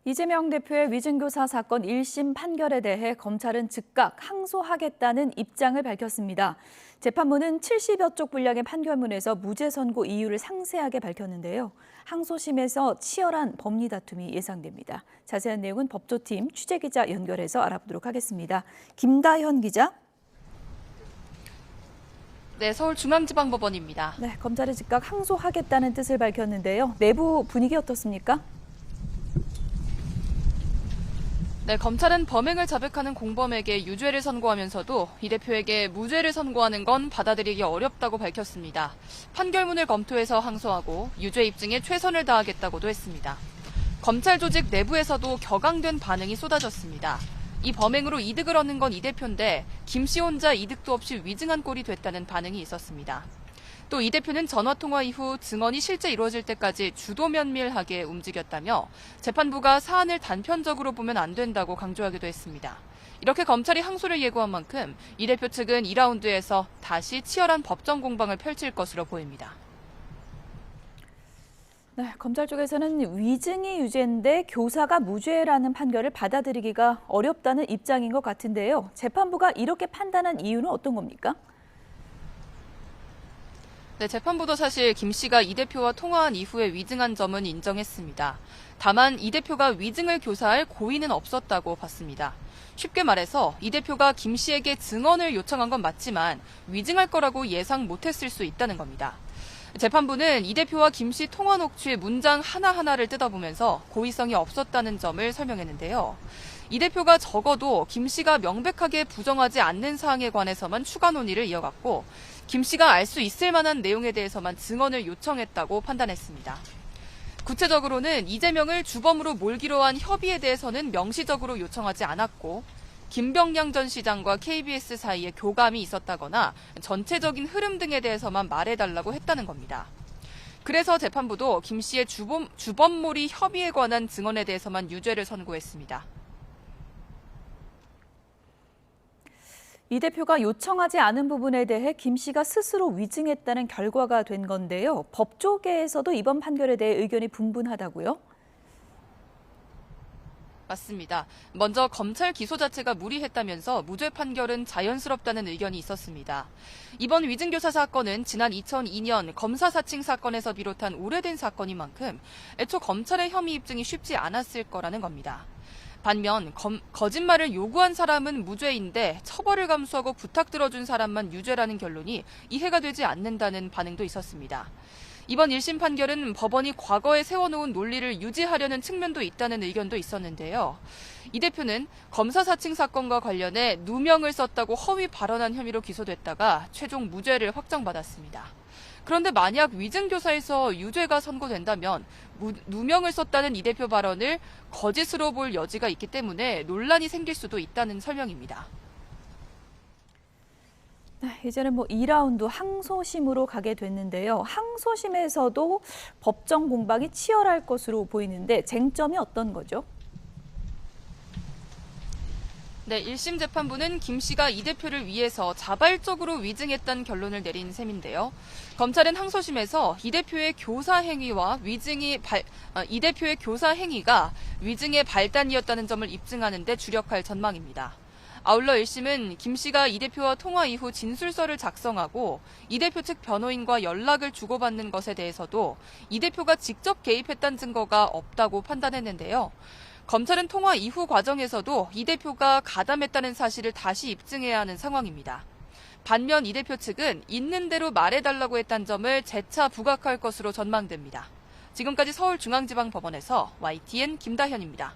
이재명 대표의 위증교사 사건 1심 판결에 대해 검찰은 즉각 항소하겠다는 입장을 밝혔습니다. 재판부는 70여 쪽 분량의 판결문에서 무죄 선고 이유를 상세하게 밝혔는데요. 항소심에서 치열한 법리 다툼이 예상됩니다. 자세한 내용은 법조팀 취재기자 연결해서 알아보도록 하겠습니다. 김다현 기자. 네, 서울중앙지방법원입니다. 네, 검찰이 즉각 항소하겠다는 뜻을 밝혔는데요. 내부 분위기 어떻습니까? 네, 검찰은 범행을 자백하는 공범에게 유죄를 선고하면서도 이 대표에게 무죄를 선고하는 건 받아들이기 어렵다고 밝혔습니다. 판결문을 검토해서 항소하고 유죄 입증에 최선을 다하겠다고도 했습니다. 검찰 조직 내부에서도 격앙된 반응이 쏟아졌습니다. 이 범행으로 이득을 얻는 건 이 대표인데 김 씨 혼자 이득도 없이 위증한 꼴이 됐다는 반응이 있었습니다. 또 이 대표는 전화통화 이후 증언이 실제 이루어질 때까지 주도 면밀하게 움직였다며 재판부가 사안을 단편적으로 보면 안 된다고 강조하기도 했습니다. 이렇게 검찰이 항소를 예고한 만큼 이 대표 측은 2라운드에서 다시 치열한 법정 공방을 펼칠 것으로 보입니다. 네, 검찰 쪽에서는 위증이 유죄인데 교사가 무죄라는 판결을 받아들이기가 어렵다는 입장인 것 같은데요. 재판부가 이렇게 판단한 이유는 어떤 겁니까? 네, 재판부도 사실 김 씨가 이 대표와 통화한 이후에 위증한 점은 인정했습니다. 다만 이 대표가 위증을 교사할 고의는 없었다고 봤습니다. 쉽게 말해서 이 대표가 김 씨에게 증언을 요청한 건 맞지만 위증할 거라고 예상 못했을 수 있다는 겁니다. 재판부는 이 대표와 김 씨 통화 녹취의 문장 하나하나를 뜯어보면서 고의성이 없었다는 점을 설명했는데요. 이 대표가 적어도 김 씨가 명백하게 부정하지 않는 사항에 관해서만 추가 논의를 이어갔고 김 씨가 알 수 있을 만한 내용에 대해서만 증언을 요청했다고 판단했습니다. 구체적으로는 이재명을 주범으로 몰기로 한 협의에 대해서는 명시적으로 요청하지 않았고 김병량 전 시장과 KBS 사이에 교감이 있었다거나 전체적인 흐름 등에 대해서만 말해달라고 했다는 겁니다. 그래서 재판부도 김 씨의 주범몰이 협의에 관한 증언에 대해서만 유죄를 선고했습니다. 이 대표가 요청하지 않은 부분에 대해 김 씨가 스스로 위증했다는 결과가 된 건데요. 법조계에서도 이번 판결에 대해 의견이 분분하다고요? 맞습니다. 먼저 검찰 기소 자체가 무리했다면서 무죄 판결은 자연스럽다는 의견이 있었습니다. 이번 위증교사 사건은 지난 2002년 검사 사칭 사건에서 비롯한 오래된 사건인 만큼 애초 검찰의 혐의 입증이 쉽지 않았을 거라는 겁니다. 반면 거짓말을 요구한 사람은 무죄인데 처벌을 감수하고 부탁 들어준 사람만 유죄라는 결론이 이해가 되지 않는다는 반응도 있었습니다. 이번 1심 판결은 법원이 과거에 세워놓은 논리를 유지하려는 측면도 있다는 의견도 있었는데요. 이 대표는 검사 사칭 사건과 관련해 누명을 썼다고 허위 발언한 혐의로 기소됐다가 최종 무죄를 확정받았습니다. 그런데 만약 위증교사에서 유죄가 선고된다면 누명을 썼다는 이 대표 발언을 거짓으로 볼 여지가 있기 때문에 논란이 생길 수도 있다는 설명입니다. 네, 이제는 2라운드 항소심으로 가게 됐는데요. 항소심에서도 법정 공방이 치열할 것으로 보이는데 쟁점이 어떤 거죠? 네, 1심 재판부는 김 씨가 이 대표를 위해서 자발적으로 위증했다는 결론을 내린 셈인데요. 검찰은 항소심에서 이 대표의 교사 행위가 위증의 발단이었다는 점을 입증하는 데 주력할 전망입니다. 아울러 1심은 김 씨가 이 대표와 통화 이후 진술서를 작성하고 이 대표 측 변호인과 연락을 주고받는 것에 대해서도 이 대표가 직접 개입했다는 증거가 없다고 판단했는데요. 검찰은 통화 이후 과정에서도 이 대표가 가담했다는 사실을 다시 입증해야 하는 상황입니다. 반면 이 대표 측은 있는 대로 말해달라고 했다는 점을 재차 부각할 것으로 전망됩니다. 지금까지 서울중앙지방법원에서 YTN 김다현입니다.